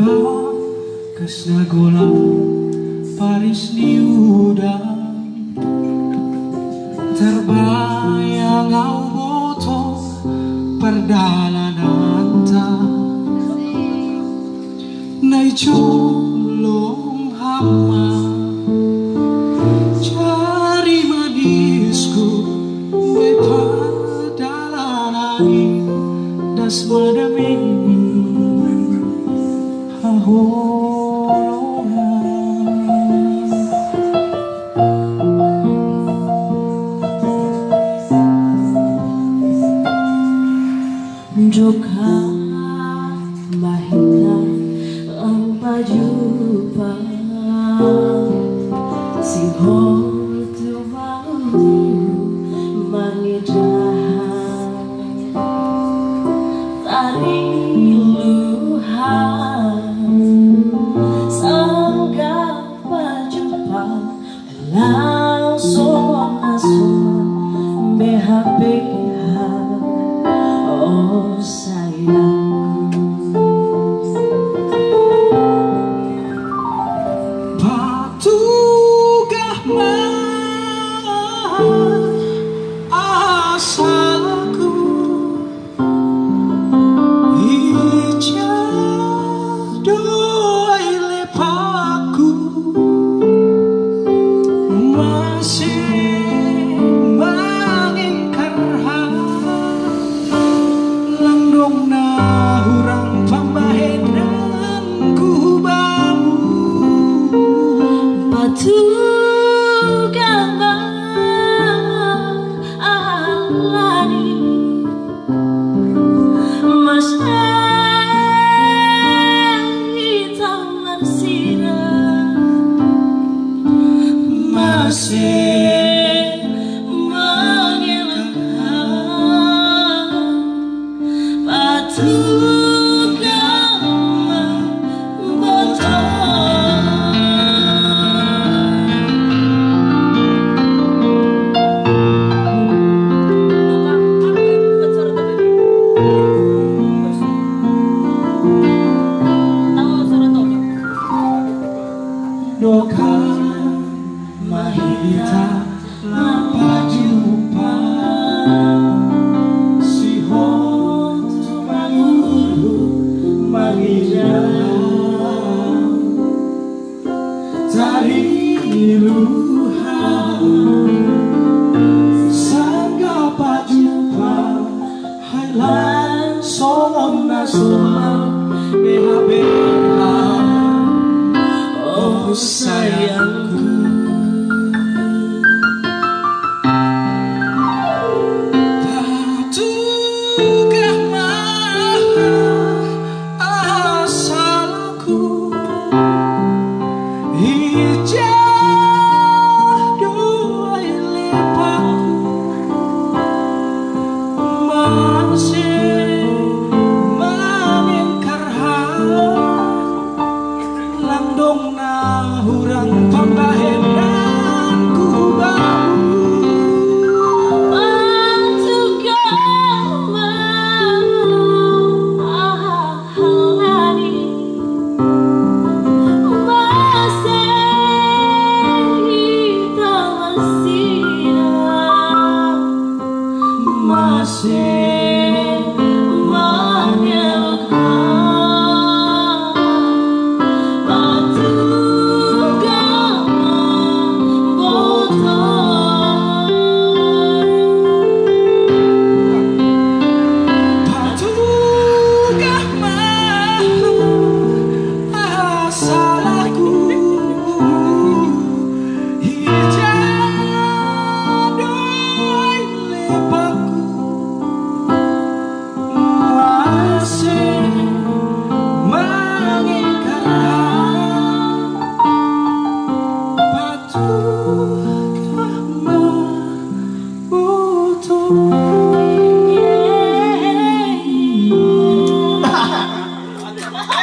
Bakas na gula Paris ni udang Terbayang au moto Perjalanan ta Nai culung hama Cari manisku Bepadalanan Das madamin Joka mahita ang pajupa Sihol tuwaw mangidahan Tari luhan Sanggap pajupa Langsung asuma BHPH Oh sayangku Patukah asalku Ijadoi lepaku Masih mengincar Langdong na hurang pambahedan kubamu Patukah alani Mas hitam marsina Masih mengelakkan Patukah Doka mahita lapa jumpa Sihon manguru mangidah Tari luhan